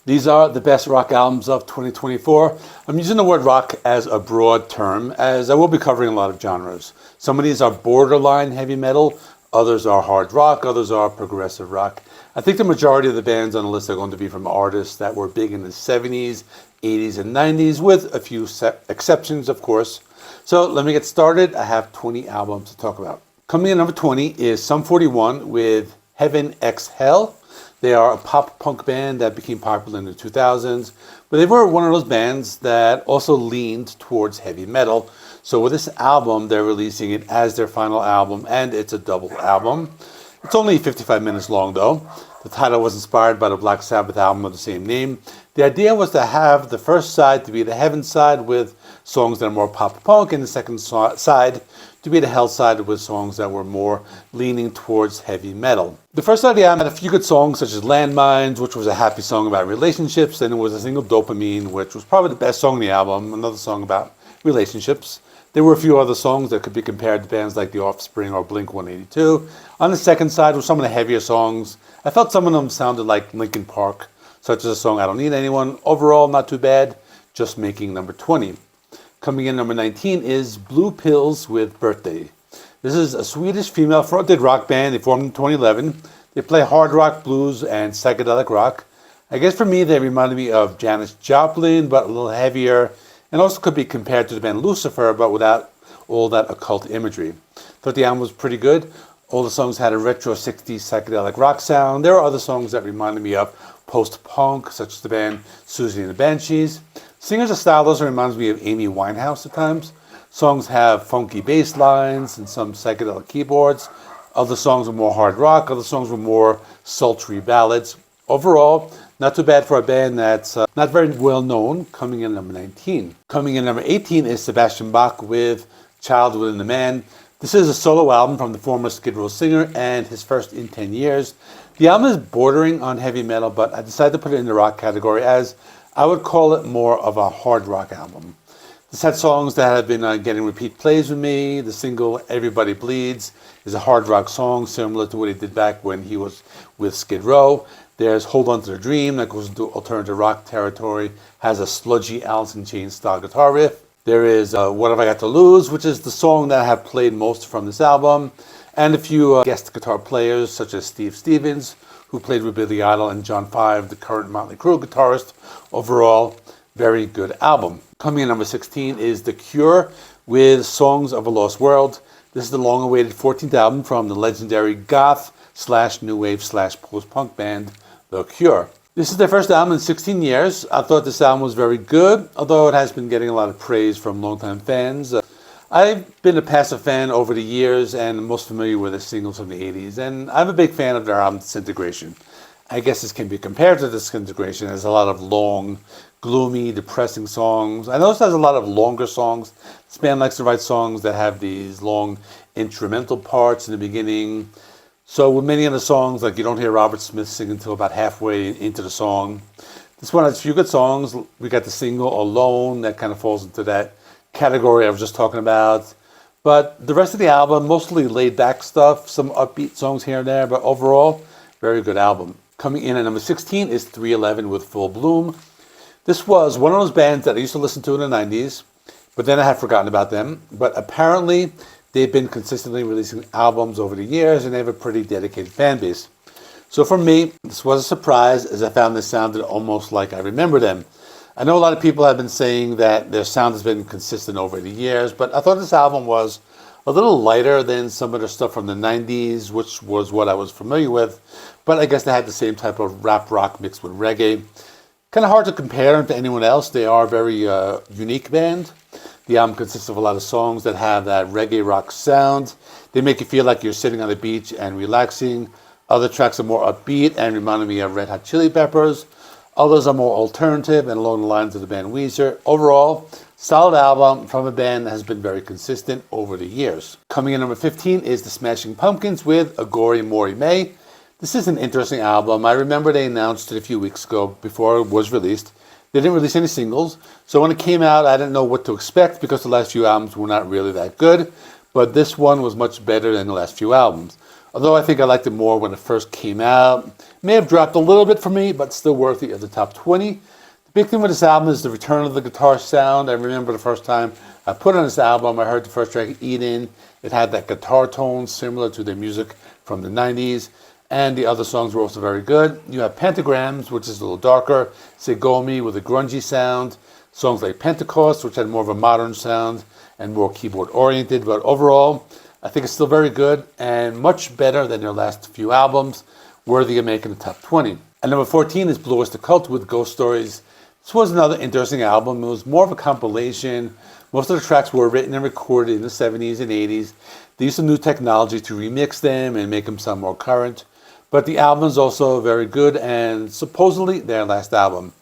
These are the best rock albums of 2024. I'm using the word rock as a broad term, as I will be covering a lot of genres. Some of these are borderline heavy metal, others are hard rock, others are progressive rock. I think the majority of the bands on the list are going to be from artists that were big in the 70s, 80s, and 90s, with a few exceptions, of course. So let me get started. I have 20 albums to talk about. Coming in number 20 is Sum 41 with Heaven X Hell. They are a pop punk band that became popular in the 2000s, but they were one of those bands that also leaned towards heavy metal. So with this album, they're releasing it as their final album, and it's a double album. It's only 55 minutes long, though. The title was inspired by the Black Sabbath album of the same name. The idea was to have the first side to be the heaven side with songs that are more pop punk, and the second side to be the hell side with songs that were more leaning towards heavy metal. The first side of the album had a few good songs such as Landmines, which was a happy song about relationships, and it was a single Dopamine, which was probably the best song on the album, another song about relationships. There were a few other songs that could be compared to bands like The Offspring or Blink-182. On the second side were some of the heavier songs. I felt some of them sounded like Linkin Park, such as the song I Don't Need Anyone. Overall, not too bad, just making number 20. Coming in number 19 is Blue Pills with Birthday. This is a Swedish female-fronted rock band. They formed in 2011. They play hard rock, blues, and psychedelic rock. I guess for me, they reminded me of Janis Joplin, but a little heavier, and also could be compared to the band Lucifer, but without all that occult imagery. Thought the album was pretty good. All the songs had a retro 60s psychedelic rock sound. There are other songs that reminded me of post-punk, such as the band Susie and the Banshees. Singers' style also reminds me of Amy Winehouse at times. Songs have funky bass lines and some psychedelic keyboards. Other songs were more hard rock. Other songs were more sultry ballads. Overall, not too bad for a band that's not very well known. Coming in number 19. Coming in number 18 is Sebastian Bach with Child Within the Man. This is a solo album from the former Skid Row singer and his first in 10 years. The album is bordering on heavy metal, but I decided to put it in the rock category as I would call it more of a hard rock album. This had songs that have been getting repeat plays with me. The single Everybody Bleeds is a hard rock song similar to what he did back when he was with Skid Row. There's Hold On to the Dream that goes into alternative rock territory, has a sludgy Alice in Chains style guitar riff. There is What Have I Got to Lose, which is the song that I have played most from this album, and a few guest guitar players such as Steve Stevens, who played with Billy Idol, and John Five, the current Motley Crue guitarist. Overall, very good album. Coming in number 16 is The Cure with Songs of a Lost World. This is the long-awaited 14th album from the legendary goth/new wave/post-punk band The Cure. This is their first album in 16 years. I thought this album was very good, although it has been getting a lot of praise from longtime fans. I've been a passive fan over the years and most familiar with the singles from the 80s, and I'm a big fan of their album Disintegration. I guess this can be compared to Disintegration. There's a lot of long, gloomy, depressing songs. I noticed there's a lot of longer songs. This band likes to write songs that have these long instrumental parts in the beginning. So with many of the songs, like you don't hear Robert Smith sing until about halfway into the song. This one has a few good songs. We got the single Alone that kind of falls into that category I was just talking about. But the rest of the album, mostly laid back stuff, some upbeat songs here and there, but overall, very good album. Coming in at number 16 is 311 with Full Bloom. This was one of those bands that I used to listen to in the 90s, but then I had forgotten about them. But apparently, they've been consistently releasing albums over the years, and they have a pretty dedicated fan base. So for me, this was a surprise, as I found this sounded almost like I remember them. I know a lot of people have been saying that their sound has been consistent over the years, but I thought this album was a little lighter than some of the stuff from the 90s, which was what I was familiar with. But I guess they had the same type of rap rock mixed with reggae. Kind of hard to compare them to anyone else. They are a very unique band. The album consists of a lot of songs that have that reggae rock sound. They make you feel like you're sitting on the beach and relaxing. Other tracks are more upbeat and remind me of Red Hot Chili Peppers. Others are more alternative and along the lines of the band Weezer. Overall, solid album from a band that has been very consistent over the years. Coming in number 15 is the Smashing Pumpkins with Agori Mori May. This is an interesting album. I remember they announced it a few weeks ago before it was released. They didn't release any singles, so when it came out, I didn't know what to expect because the last few albums were not really that good, but this one was much better than the last few albums. Although I think I liked it more when it first came out. May have dropped a little bit for me, but still worthy of the top 20. The big thing with this album is the return of the guitar sound. I remember the first time I put on this album, I heard the first track, Eden. It had that guitar tone similar to the music from the 90s. And the other songs were also very good. You have Pentagrams, which is a little darker. Segomi with a grungy sound. Songs like Pentecost, which had more of a modern sound and more keyboard oriented. But overall, I think it's still very good and much better than their last few albums, worthy of making the top 20. And number 14 is Blue Oyster Cult with Ghost Stories. This was another interesting album. It was more of a compilation. Most of the tracks were written and recorded in the 70s and 80s. They used some new technology to remix them and make them sound more current. But the album is also very good and supposedly their last album.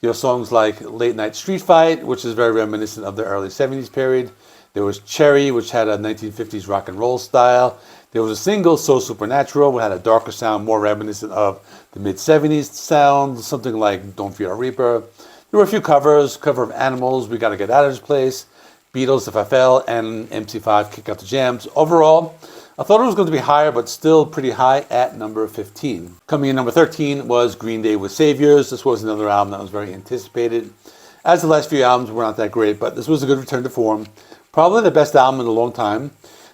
You have songs like Late Night Street Fight, which is very reminiscent of the early 70s period. There was Cherry, which had a 1950s rock and roll style. There was a single, So Supernatural, which had a darker sound, more reminiscent of the mid-70s sound, something like Don't Fear a Reaper. There were a few covers, cover of Animals, We Gotta Get Out of This Place, Beatles, If I Fell, and MC5, Kick Out the Jams. Overall, I thought it was going to be higher, but still pretty high at number 15. Coming in number 13 was Green Day with Saviors. This was another album that was very anticipated. As the last few albums were not that great, but this was a good return to form. Probably the best album in a long time.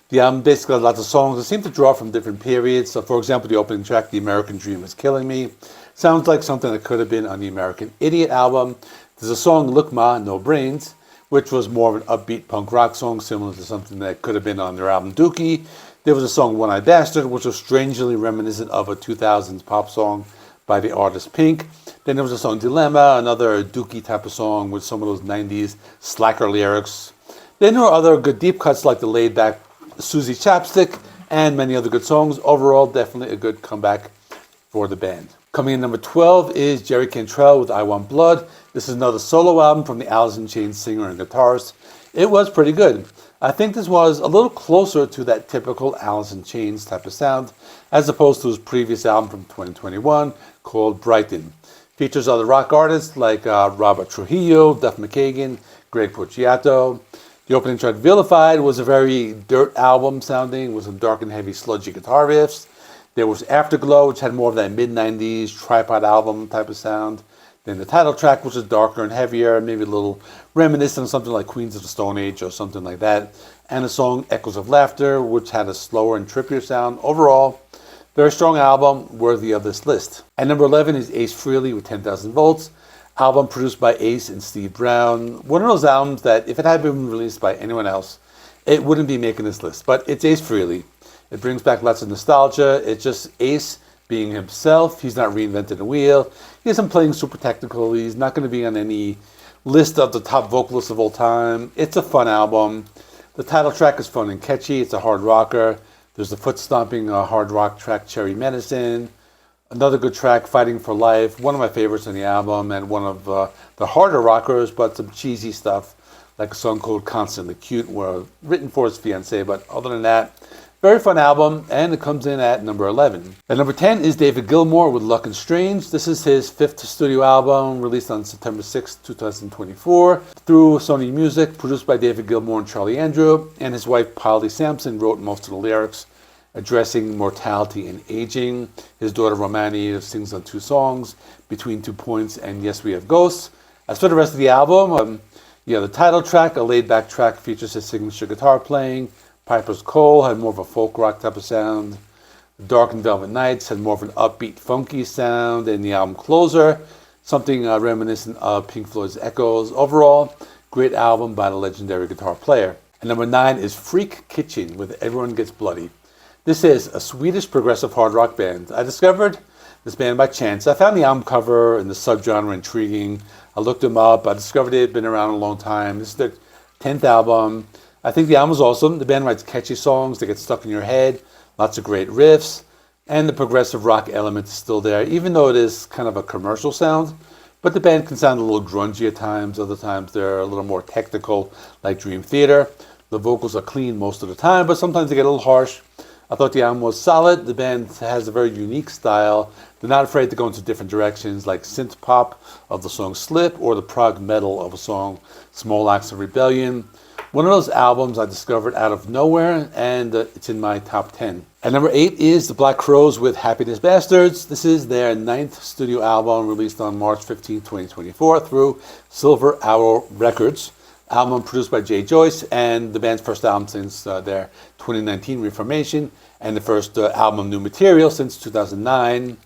The album basically had lots of songs that seem to draw from different periods. So, for example, the opening track, The American Dream is Killing Me, sounds like something that could have been on the American Idiot album. There's a song, Look Ma, No Brains, which was more of an upbeat punk rock song, similar to something that could have been on their album Dookie. There was a song, One Eyed Bastard, which was strangely reminiscent of a 2000s pop song by the artist Pink. Then there was a song, Dilemma, another Dookie type of song with some of those 90s slacker lyrics. Then there were other good deep cuts like the laid-back Susie Chapstick and many other good songs. Overall, definitely a good comeback for the band. Coming in number 12 is Jerry Cantrell with I Want Blood. This is another solo album from the Alice in Chains singer and guitarist. It was pretty good. I think this was a little closer to that typical Alice in Chains type of sound, as opposed to his previous album from 2021 called Brighton. Features other rock artists like Robert Trujillo, Duff McKagan, Greg Puciato. The opening track, Vilified, was a very Dirt album sounding with some dark and heavy sludgy guitar riffs. There was Afterglow, which had more of that mid-90s tripod album type of sound. Then the title track, which was darker and heavier, maybe a little reminiscent of something like Queens of the Stone Age or something like that. And the song Echoes of Laughter, which had a slower and trippier sound. Overall, very strong album, worthy of this list. At number 11 is Ace Frehley with 10,000 Volts. Album produced by Ace and Steve Brown. One of those albums that if it had been released by anyone else, it wouldn't be making this list. But it's Ace Frehley. It brings back lots of nostalgia. It's just Ace being himself. He's not reinventing the wheel. He isn't playing super technical. He's not going to be on any list of the top vocalists of all time. It's a fun album. The title track is fun and catchy. It's a hard rocker. There's the foot stomping hard rock track, Cherry Medicine. Another good track, Fighting for Life, one of my favorites on the album, and one of the harder rockers, but some cheesy stuff, like a song called Constantly Cute, written for his fiancée, but other than that, very fun album, and it comes in at number 11. At number 10 is David Gilmour with Luck and Strange. This is his 5th studio album, released on September 6, 2024, through Sony Music, produced by David Gilmour and Charlie Andrew, and his wife Polly Sampson wrote most of the lyrics, addressing mortality and aging. His daughter Romani sings on 2 songs, Between 2 Points and Yes We Have Ghosts. As for the rest of the album, the title track, a laid-back track, features his signature guitar playing. Piper's Call had more of a folk rock type of sound. Dark and Velvet Nights had more of an upbeat, funky sound. And the album Closer, something reminiscent of Pink Floyd's Echoes. Overall, great album by the legendary guitar player. And number 9 is Freak Kitchen with Everyone Gets Bloody. This is a Swedish progressive hard rock band. I discovered this band by chance. I found the album cover and the subgenre intriguing. I looked them up. I discovered it had been around a long time. This is their 10th album. I think the album is awesome. The band writes catchy songs that get stuck in your head. Lots of great riffs. And the progressive rock element is still there, even though it is kind of a commercial sound. But the band can sound a little grungy at times. Other times they're a little more technical, like Dream Theater. The vocals are clean most of the time, but sometimes they get a little harsh. I thought the album was solid. The band has a very unique style. They're not afraid to go into different directions, like synth pop of the song Slip or the prog metal of a song Small Acts of Rebellion. One of those albums I discovered out of nowhere, and it's in my top 10. At number 8 is the Black Crowes with Happiness Bastards. This is their 9th studio album, released on March 15, 2024 through Silver Owl Records. Album produced by Jay Joyce, and the band's first album since their 2019 reformation, and the first album New Material since 2009.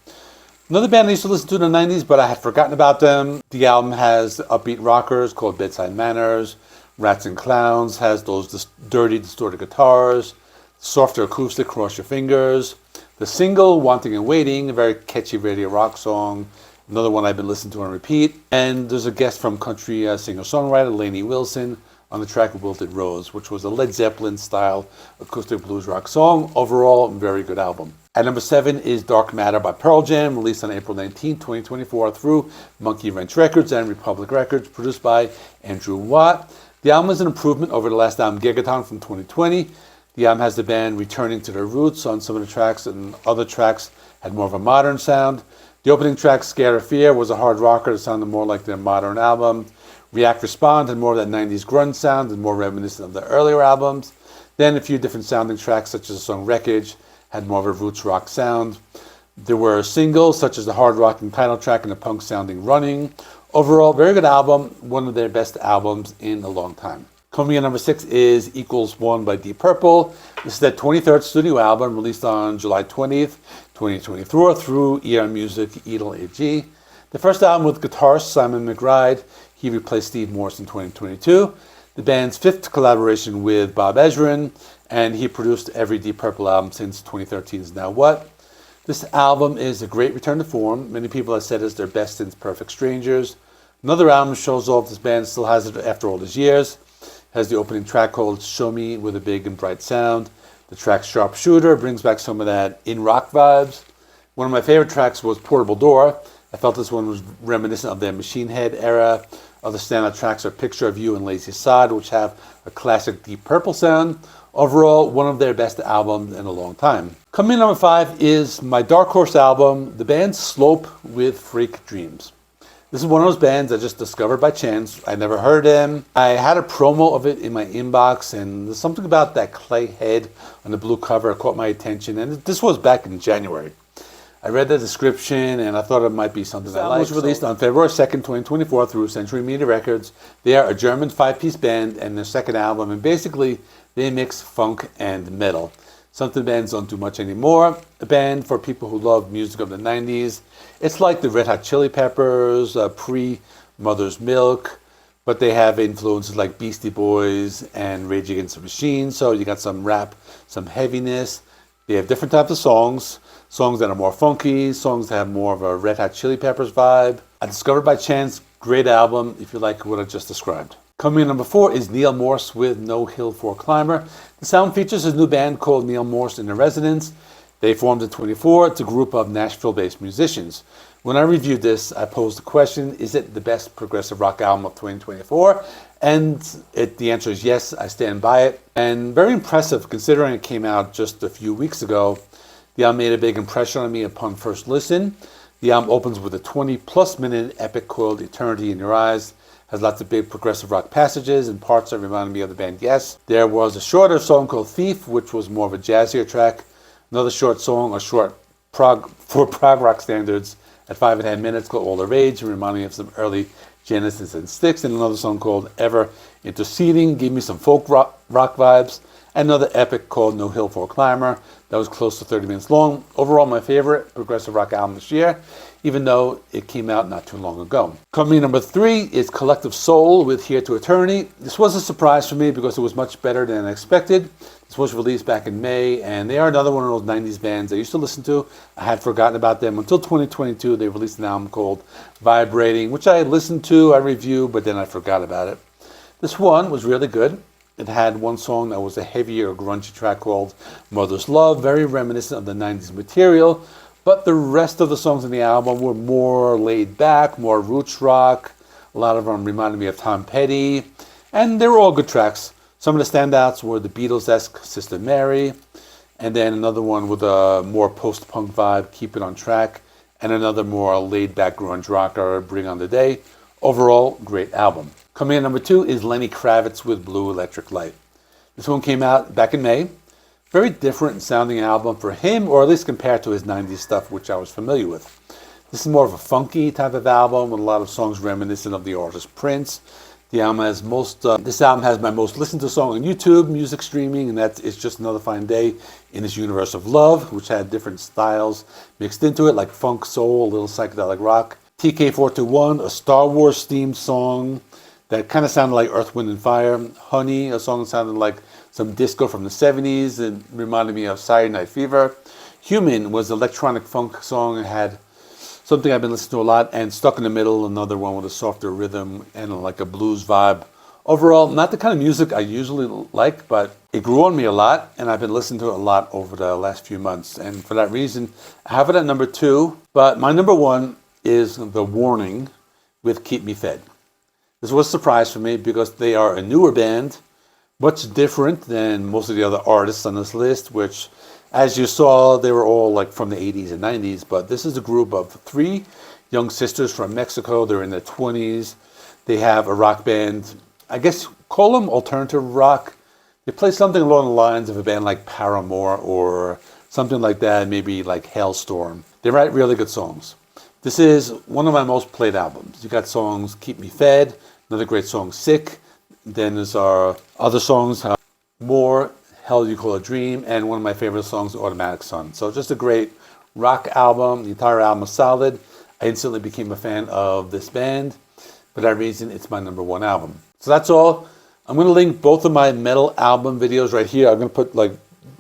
Another band I used to listen to in the 90s, but I had forgotten about them. The album has upbeat rockers called Bedside Manners. Rats and Clowns has those dirty, distorted guitars. Softer acoustic, Cross Your Fingers. The single, Wanting and Waiting, a very catchy radio rock song. Another one I've been listening to on repeat. And there's a guest from country singer-songwriter Lenny Wilson on the track Wilted Rose, which was a Led Zeppelin-style acoustic blues rock song. Overall, very good album. At number 7 is Dark Matter by Pearl Jam, released on April 19, 2024 through Monkey Wrench Records and Republic Records, produced by Andrew Watt. The album is an improvement over the last album, Gigaton, from 2020. The album has the band returning to their roots on some of the tracks, and other tracks had more of a modern sound. The opening track, Scared of Fear, was a hard rocker that sounded more like their modern album. React Respond had more of that 90s grunge sound and more reminiscent of the earlier albums. Then a few different sounding tracks, such as the song Wreckage, had more of a roots rock sound. There were singles, such as the hard rocking title track and the punk sounding Running. Overall, very good album, one of their best albums in a long time. Coming in number 6 is Equals One by Deep Purple. This is their 23rd studio album, released on July 20th, 2024 through ER Music, Edel AG. The first album with guitarist Simon McBride. He replaced Steve Morse in 2022. The band's 5th collaboration with Bob Ezrin, and he produced every Deep Purple album since 2013's Now What. This album is a great return to form. Many people have said it's their best since Perfect Strangers. Another album shows off this band still has it after all these years. Has the opening track called Show Me with a big and bright sound. The track Sharpshooter brings back some of that in-rock vibes. One of my favorite tracks was Portable Door. I felt this one was reminiscent of their Machine Head era. Other standout tracks are Picture of You and Lazy Sod, which have a classic Deep Purple sound. Overall, one of their best albums in a long time. Coming in number 5 is my dark horse album, the band Slope with Freak Dreams. This is one of those bands I just discovered by chance. I never heard them. I had a promo of it in my inbox, and there's something about that clay head on the blue cover that caught my attention, and this was back in January. I read the description, and I thought it might be something I liked. It was released on February 2nd, 2024 through Century Media Records. They are a German 5-piece band, and their second album, and basically they mix funk and metal. Something bands don't do much anymore. A band for people who love music of the 90s. It's like the Red Hot Chili Peppers, pre-Mother's Milk, but they have influences like Beastie Boys and Rage Against the Machine. So you got some rap, some heaviness. They have different types of songs that are more funky, songs that have more of a Red Hot Chili Peppers vibe. I discovered by chance, great album if you like what I just described. Coming in number 4 is Neil Morse with No Hill for a Climber. The sound features his new band called Neil Morse and the Residents. They formed in 24. It's a group of Nashville-based musicians. When I reviewed this, I posed the question, is it the best progressive rock album of 2024? And the answer is yes, I stand by it. And very impressive considering it came out just a few weeks ago. The album made a big impression on me upon first listen. The album opens with a 20-plus minute epic called Eternity in Your Eyes. Has lots of big progressive rock passages and parts that reminded me of the band Yes. There was a shorter song called Thief, which was more of a jazzier track. Another short song, prog rock standards, at 5.5 minutes called All the Rage, reminding me of some early Genesis and Styx. And another song called Ever Interceding, gave me some folk rock vibes. And another epic called No Hill for a Climber. That was close to 30 minutes long. Overall, my favorite progressive rock album this year, even though it came out not too long ago. Coming in number 3 is Collective Soul with Here to Eternity. This was a surprise for me because it was much better than I expected. This was released back in May, and they are another one of those 90s bands I used to listen to. I had forgotten about them until 2022. They released an album called Vibrating, which I listened to, I reviewed, but then I forgot about it. This one was really good. It had one song that was a heavier, grungy track called Mother's Love, very reminiscent of the 90s material. But the rest of the songs in the album were more laid back, more roots rock. A lot of them reminded me of Tom Petty. And they were all good tracks. Some of the standouts were the Beatles-esque Sister Mary. And then another one with a more post-punk vibe, Keep It on Track. And another more laid back grunge rocker, Bring on the Day. Overall, great album. Coming in number 2 is Lenny Kravitz with Blue Electric Light. This one came out back in May. Very different sounding album for him, or at least compared to his 90s stuff, which I was familiar with. This is more of a funky type of album with a lot of songs reminiscent of the artist Prince. The album has this album has my most listened to song on YouTube, music streaming, and that's It's Just Another Fine Day in This Universe of Love, which had different styles mixed into it, like funk, soul, a little psychedelic rock. TK421, a Star Wars themed song that kind of sounded like Earth, Wind, and Fire. Honey, a song that sounded like some disco from the 70s and reminded me of Saturday Night Fever. Human was an electronic funk song and had something I've been listening to a lot. And Stuck in the Middle, another one with a softer rhythm and like a blues vibe. Overall, not the kind of music I usually like, but it grew on me a lot, and I've been listening to it a lot over the last few months. And for that reason, I have it at number 2. But my number 1 is The Warning with Keep Me Fed. This was a surprise for me because they are a newer band, much different than most of the other artists on this list, which, as you saw, they were all like from the 80s and 90s. But this is a group of 3 young sisters from Mexico. They're in their 20s. They have a rock band. I guess call them alternative rock. They play something along the lines of a band like Paramore or something like that, maybe like Hailstorm. They write really good songs. This is one of my most played albums. You got songs Keep Me Fed, another great song, Sick. Then there's our other songs, More, Hell You Call a Dream, and one of my favorite songs, Automatic Sun. So just a great rock album. The entire album is solid. I instantly became a fan of this band. For that reason, it's my number 1 album. So that's all. I'm going to link both of my metal album videos right here. I'm going to put like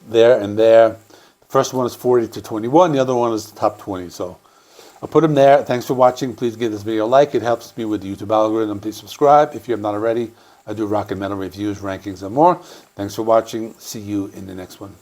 there and there. The first one is 40 to 21. The other one is the top 20. So I'll put them there. Thanks for watching. Please give this video a like. It helps me with the YouTube algorithm. Please subscribe if you have not already. I do rock and metal reviews, rankings, and more. Thanks for watching. See you in the next one.